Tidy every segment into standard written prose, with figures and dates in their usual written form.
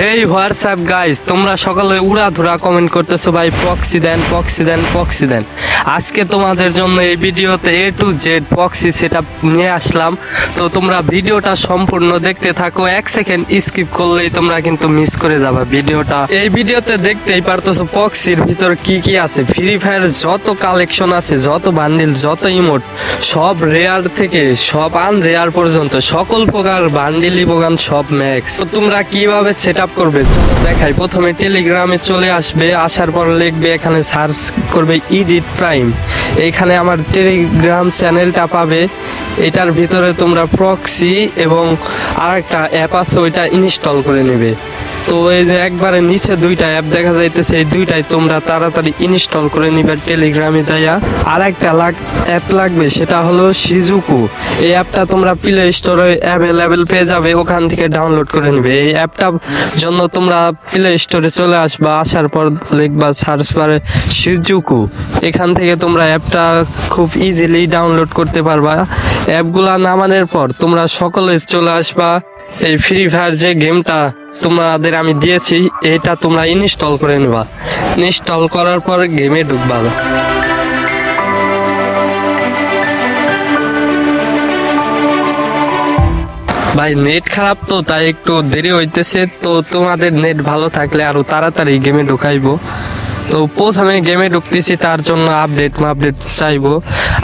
হেই WhatsApp guys, তোমরা সকালে উড়াধুরা comment করতেছো ভাই প্রক্সি দেন প্রক্সি দেন প্রক্সি দেন। আজকে তোমাদের জন্য এই ভিডিওতে A to Z proxy setup নিয়ে আসলাম। তো তোমরা ভিডিওটা সম্পূর্ণ দেখতে থাকো, 1 সেকেন্ড স্কিপ করলেই তোমরা কিন্তু মিস করে যাবে ভিডিওটা। এই ভিডিওতে দেখতেই পারতেছো প্রক্সির ভিতর কি কি আছে। ফ্রি ফায়ার যত কালেকশন আছে, যত বান্ডিল, যত ইমোট, সব রেয়ার থেকে সব আনরেয়ার পর্যন্ত সকল প্রকার বান্ডিল ইবোগান সব ম্যাক্স। তো তোমরা কিভাবে সেটআপ করবে দেখাই। প্রথমে টেলিগ্রামে চলে আসবে, আসার পর লিখবে, এখানে সার্চ করবে ইডিট প্রাইম। এখানে আমার টেলিগ্রাম চ্যানেলটা পাবে। এটার ভিতরে তোমরা প্রক্সি এবং আরেকটা অ্যাপ আছে, ওইটা ইনস্টল করে নেবে। তো এই যে একবারে নিচে দুইটা অ্যাপ দেখা যাইতেছে, এই দুইটাই তোমরা তাড়াতাড়ি ইনস্টল করে নিবে টেলিগ্রামে যাইয়া। আর একটা অ্যাপ লাগবে, সেটা হলো শিজুকু। এই অ্যাপটা তোমরা প্লে স্টোরে অ্যাভেলেবেল পেয়ে যাবে, ওখান থেকে ডাউনলোড করে নিবে। এই অ্যাপটার জন্য তোমরা প্লে স্টোরে চলে আসবা, আসার পর লিখবা সার্চ বারে শিজুকু। এখান থেকে তোমরা অ্যাপটা খুব ইজিলি ডাউনলোড করতে পারবা। অ্যাপগুলা নামানোর পর তোমরা সকলে চলে আসবা, এই ফ্রি ফায়ার যে গেমটা তোমাদের আমি দিয়েছি এটা তোমরা ইনস্টল করে নেবা। ইনস্টল করার পর গেমে ঢুকবা। ভাই নেট খারাপ তো, তাই একটু দেরি হইতেছে। তো তোমাদের নেট ভালো থাকলে আরো তাড়াতাড়ি গেমে ঢুকাইবো। তো প্রথমে গেমে ঢুকতেছি, তার জন্য আপডেট চাইবো।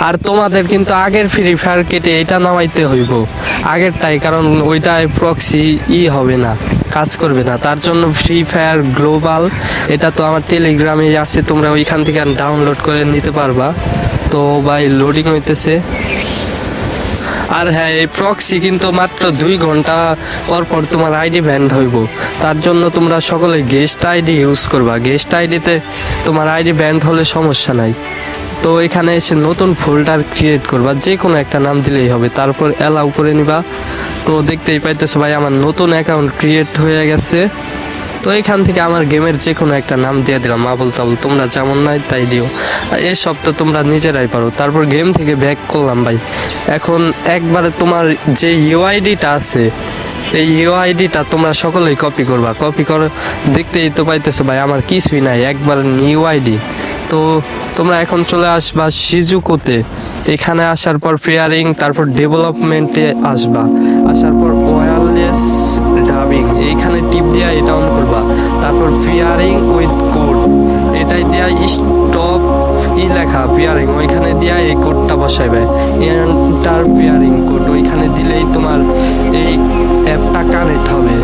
আর তোমাদের কিন্তু আগের ফ্রি ফায়ার কেটে এটা নামাইতে হইব, আগেরটাই, কারণ ওইটায় প্রক্সি হবে না, কাজ করবে না। তার জন্য ফ্রি ফায়ার গ্লোবাল, এটা তো আমার টেলিগ্রামে আছে, তোমরা ওইখান থেকে ডাউনলোড করে নিতে পারবা। তো ভাই লোডিং হইতেছে। আর হ্যাঁ, এই প্রক্সি কিন্তু মাত্র 2 ঘন্টা পর পর তোমার আইডি ব্যান্ড হইব। তার জন্য তোমরা সকলে গেস্ট আইডি ইউজ করবা। গেস্ট আইডিতে তোমার আইডি ব্যান্ড হলে সমস্যা নাই। তো এখানে এসে নতুন ফোল্ডার ক্রিয়েট করবা, যে কোনো একটা নাম দিলেই হবে, তারপর অ্যালাউ করে নিবা। তো দেখতেই পাইতেছো ভাই আমার নতুন অ্যাকাউন্ট ক্রিয়েট হয়ে গেছে। তো এখান থেকে আমার গেমের যে কোনো একটা নাম দিয়ে দিলাম, আবুল তাবুল, তোমরা যেমন নাই তাই দিও। এসব তো তোমরা নিজেরাই পারো। তারপর গেম থেকে ব্যাক করলাম ভাই। এখন একবারে তোমার যে ইউআইডিটা আছে, এই ইউআইডিটা তোমরা সকলেই কপি করবা। কপি করে দেখতেই তো পাইতেছো ভাই আমার কিছুই নাই, একবার নিউ আইডি। তো তোমরা এখন চলে আসবা শিজুকুতে। এখানে আসার পর ফেয়ারিং, তারপর ডেভেলপমেন্টে আসবা। আসার পর ওয়্যারলেস ডাবিং, এইখানে টিপ দিয়ে এটা অন করবা। তারপর ফেয়ারিং উইথ কোড, এটাই দিয়া স্টপ লেখা ফেয়ারিং, ওইখানে দিয়া এই কোডটা বসাইবে, এন্টার ফেয়ারিং কোড। ওইখানে দিলেই তোমার এই অ্যাপটা কানেক্ট হবে।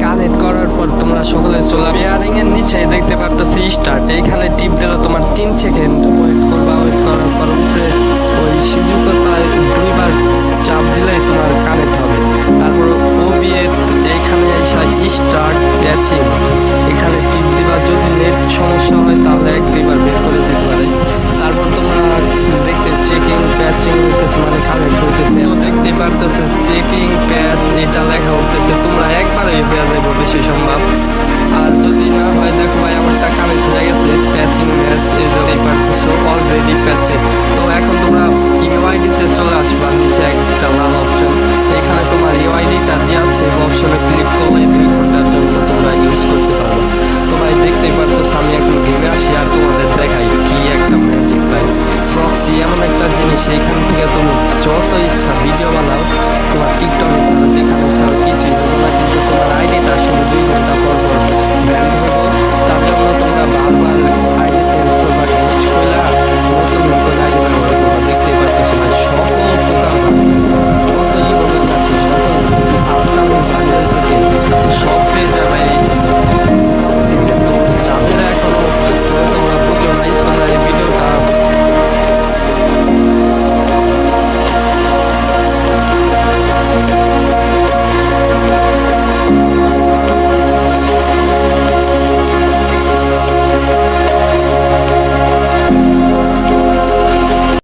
কানেক্ট করার পর তোমরা সকলে চলে পেয়ারিং এর নিচে দেখতে পারতেছো স্টার্ট, এইখানে টিপ দিলে তোমার 3 সেকেন্ড ওয়েট করবা। ওয়েট করার পর উপরে ওই শিজুকতায় 2 বার চাপ দিলেই তোমার কানেক্ট হবে। তারপর ওবিএ এইখানে এসে স্টার্ট প্যাচিং, এখানে টিপ দিবা। যদি নেট সমস্যা হয় তাহলে 1-2 বার বের করে দিতে পারে। তারপর তোমরা দেখতে চেকিং প্যাচিং হইতেছে, মানে কানেক্ট হইতেছে। তো দেখতে পারতেছে চেকিং প্যাচ এটা লেখা হইতেছে, তোমরা একবারই হয়ে যাবে বেশি সম্ভব। আর যদি না হয় দেখো ভাই আমারটা কানেক্ট হয়ে গেছে, প্যাচিং ম্যাচ এই যদি পারতেছো অলরেডি প্যাচে। তো এখন তোমরা ইউআইডিতে চলে আসবা, নিচে একটা লাল অপশন, এখানে তোমার ইউআইডিটা দিয়ে আছে, অপশনে ক্লিক করলে 2 ঘন্টার জন্য তোমরা ইউজ করতে পারো। তো ভাই দেখতেই পারতেছো আমি এখন গেমে আসি আর তোমাদের দেখাই কি একটা ম্যাজিক পাই। প্রক্সি এমন একটা জিনিস, এইখান থেকে তুমি যত ইচ্ছা ভিডিও বানাও, তোমার টিকটকে ছাড়ো, যেখানে ছাড়ো, কিছুই হবে না, কিন্তু তোমার আইডিটা শুধু 2 ঘন্টা পর পর